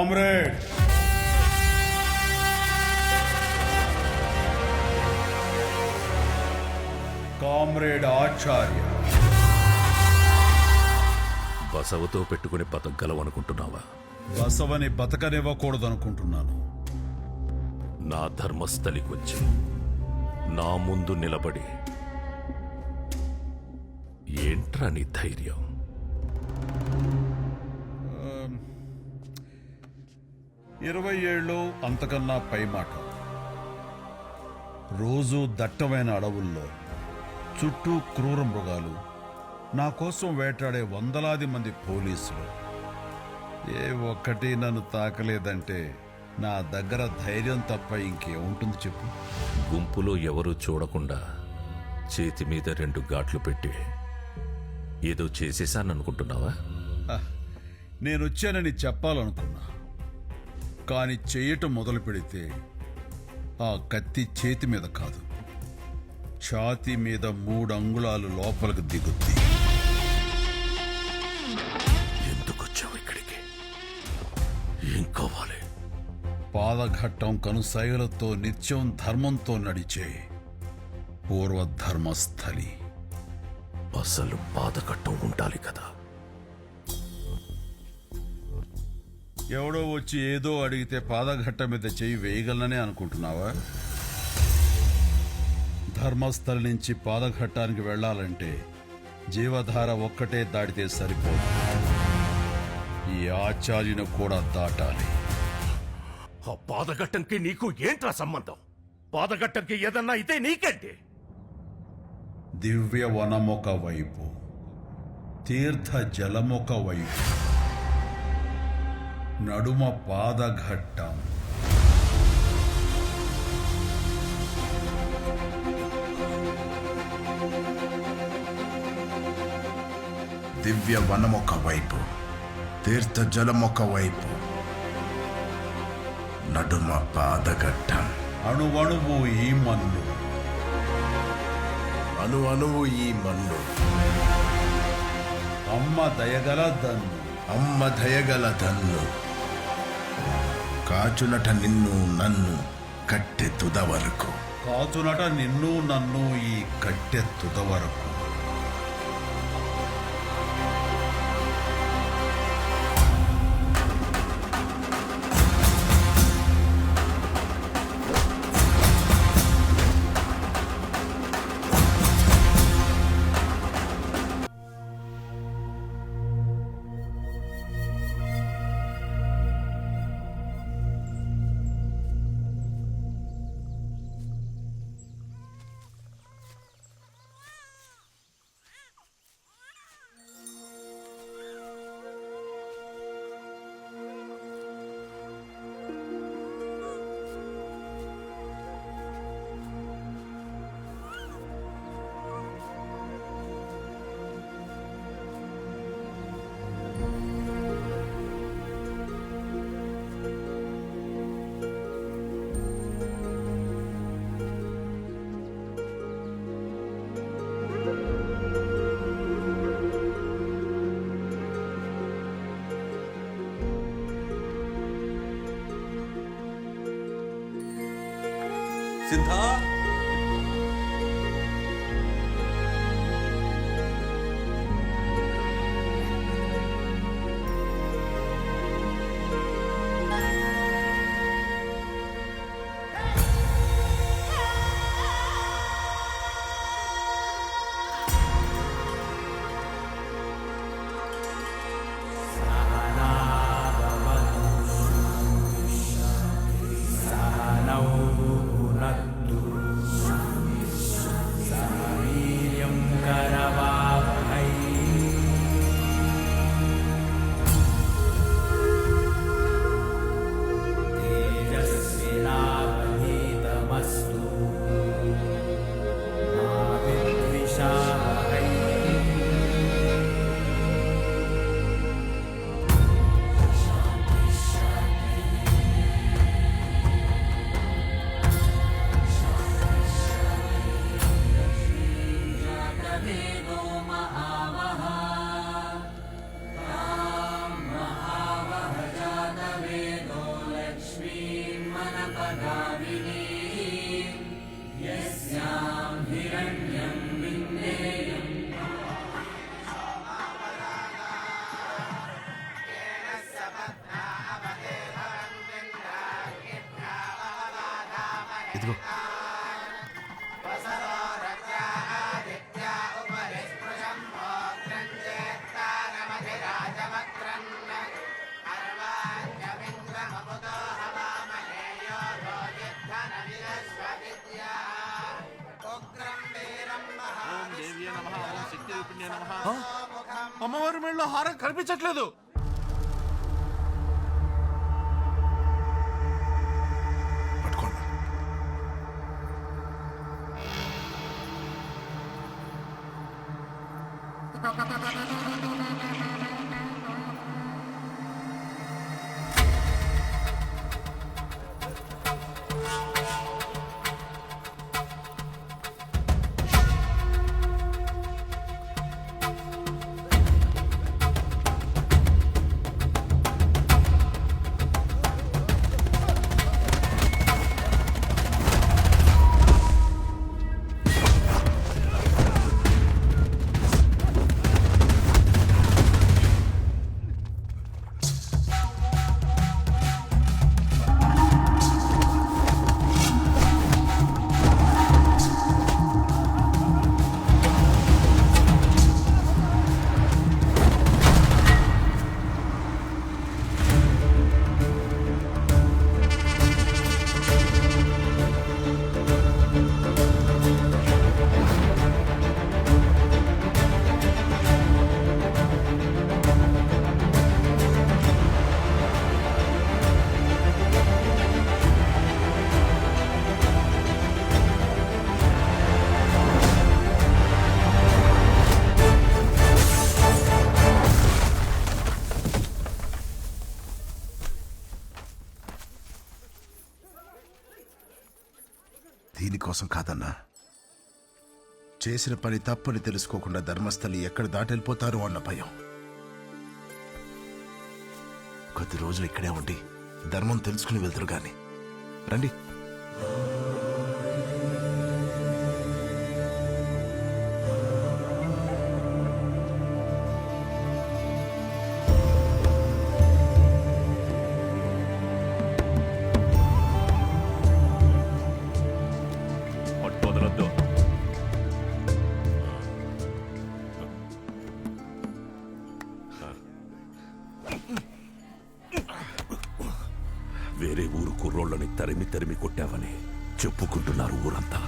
Comrade comrade ఆచార్య. బసవతో పెట్టుకుని బతకగలవనుకుంటున్నావా? బసవని బతకనివ్వకూడదనుకుంటున్నాను. నా ధర్మస్థలికొచ్చి నా ముందు నిలబడి ఏంట్రా నీ ధైర్యం? 20 ఏళ్ళు అంతకన్నా పై మాట. రోజు దట్టమైన అడవుల్లో చుట్టూ క్రూర మృగాలు, నా కోసం వేటాడే వందలాది మంది పోలీసులు. ఏ ఒక్కటి నన్ను తాకలేదంటే నా దగ్గర ధైర్యం తప్ప ఇంకేముంటుంది చెప్పు? గుంపులో ఎవరూ చూడకుండా చేతి మీద 2 ఘాట్లు పెట్టి ఏదో చేసేశాననుకుంటున్నావా? నేనొచ్చానని చెప్పాలనుకున్నా, కానీ చెయ్యటం మొదలు పెడితే ఆ కత్తి చేతి మీద కాదు, ఛాతీ మీద 3 అంగుళాలు లోపలికి దిగుద్ది. ఎందుకొచ్చావు ఇక్కడికి? ఏం కావాలి? పాదఘట్టం కనుసైగలతో నిత్యం ధర్మంతో నడిచే పూర్వధర్మస్థలి. అసలు పాదకట్టం ఉండాలి కదా. ఎవడో వచ్చి ఏదో అడిగితే పాదఘట్టం మీద చెయ్యి వేయగలననే అనుకుంటున్నావా? ధర్మస్థలి నుంచి పాదఘట్టానికి వెళ్లాలంటే జీవధార ఒక్కటే దాటితే సరిపోదు, ఈ ఆచార్యుని కూడా దాటాలి. ఆ పాదఘట్టంకి నీకు ఏంట్రా సంబంధం? పాదఘట్టంకి ఏదన్నా అయితే నీకేంటి? దివ్య వనమొక వైపు, తీర్థ జలమొక వైపు, నడుమ పాదఘట్టం. దివ్య వనమొక వైపు, తీర్థ జలమొక వైపు, నడుమ పాదఘట్టం. అణువణువు ఈ మన్ను, అణు అణువు ఈ మన్ను. అమ్మ దయగల దన్ను, అమ్మ దయగల దన్ను. కాచునట నిన్ను నన్ను కట్టె తుద వరకు. కాచునట నిన్ను నన్ను ఈ కట్టె తుద వరకు. సిద్ధా, ఇదిగో అమ్మవారి మెళ్ళలో హారం కనిపించట్లేదు. పట్టుకోండి. దీనికోసం కాదన్నా, చేసిన పని తప్పని తెలుసుకోకుండా ధర్మస్థలి ఎక్కడ దాటెళ్ళిపోతారో అన్న భయం. కొద్ది రోజులు ఇక్కడే ఉండి ధర్మం తెలుసుకుని వెళ్తారు గాని రండి. పట్టుకోదలొద్దు. వేరే ఊరు కుర్రోళ్ళని తరిమి తరిమి కొట్టావని చెప్పుకుంటున్నారు ఊరంతా.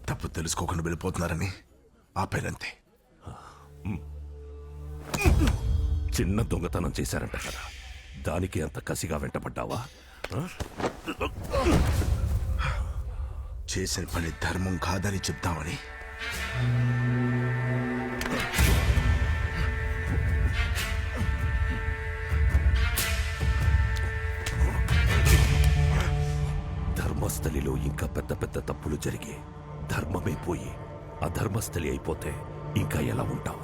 తప్పు తెలుసుకోకుండా వెళ్ళిపోతున్నారని ఆపేనంతే. చిన్న దొంగతనం చేశారంట కదా, దానికి అంత కసిగా వెంటపడ్డావా? చేసిన పని ధర్మం కాదని చెప్తామని. ధర్మస్థలిలో ఇంకా పెద్ద పెద్ద తప్పులు జరిగి ధర్మమే పోయి అధర్మస్థలి అయిపోతే ఇంకా ఎలా ఉంటావు?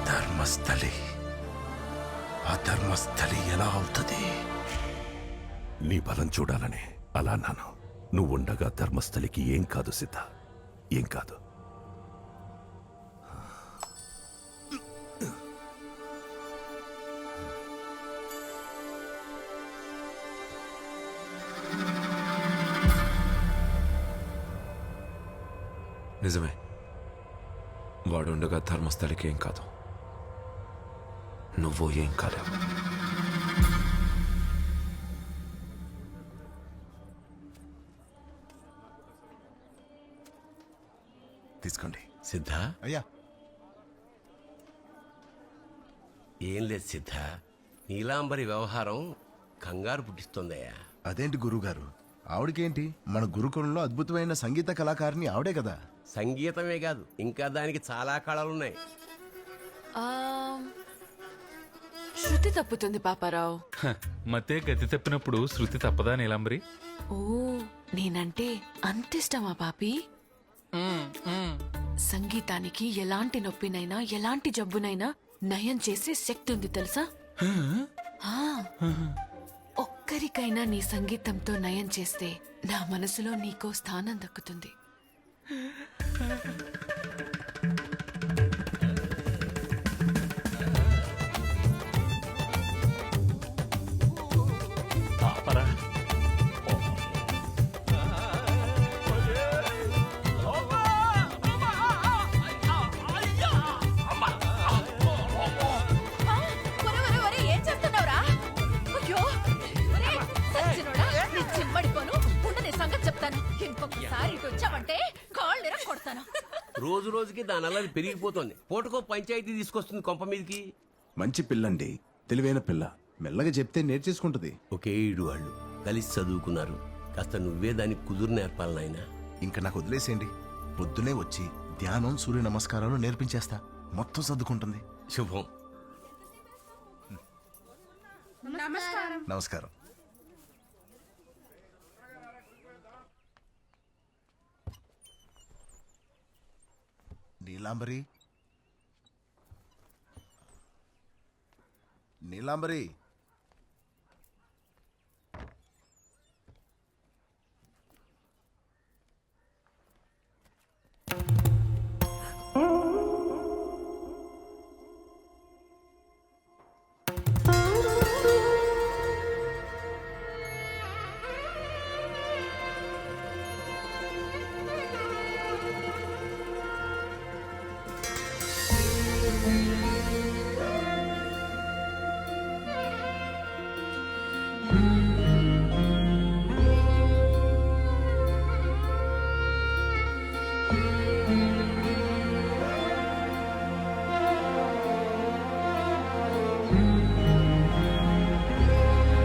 ధర్మస్థలి అధర్మస్థలి ఎలా అవుతుంది? నీ బలం చూడాలని అలా అన్నాను. నువ్వుండగా ధర్మస్థలికి ఏం కాదు సిద్ధ, ఏం కాదు. నిజమే, వాడుండగా ధర్మస్థలికి ఏం కాదు, నువ్వు ఏం కాలేవు. తీసుకోండి. సిద్ధ, అయ్యా, ఏం లేదు సిద్ధ, నీలాంబరి వ్యవహారం కంగారు పుట్టిస్తోందయ్యా. అదేంటి గురుగారు, ఆవిడకేంటి, మన గురుకులంలో అద్భుతమైన సంగీత కళాకారిణి ఆవిడే కదా. సంగీతమే కాదు, ఇంకా దానికి చాలా కళలున్నాయి. శృతి తప్పుతుంది పాపారావు. మతే గతి తప్పినప్పుడు శృతి తప్పదా నీలాంబరి? ఓ నేనంటే అంతిష్టమా పాపి? సంగీతానికి ఎలాంటి నొప్పినైనా ఎలాంటి జబ్బునైనా నయం చేసే శక్తి ఉంది తెలుసా? ఆ, ఒక్కరికైనా నీ సంగీతంతో నయం చేస్తే నా మనసులో నీకో స్థానం దక్కుతుంది. రోజు రోజుకి దాని అల్లరి పెరిగిపోతుంది. పూటకో పంచాయతీ తీసుకొస్తుంది కొంప మీదకి. మంచి పిల్లండి, తెలివైన పిల్ల. మెల్లగా చెప్తే నేర్చేసుకుంటది. ఒకే ఈడు వాళ్ళు కలిసి చదువుకున్నారు. కాస్త నువ్వే దానికి కుదురు నేర్పాలి నాయనా. ఇంకా నాకు వదిలేసేయండి. పొద్దునే వచ్చి ధ్యానం, సూర్య నమస్కారాలు నేర్పించేస్తా. మొత్తం సర్దుకుంటుంది. శుభం. నమస్కారం. నీలాంబరి, నీలాంబరి,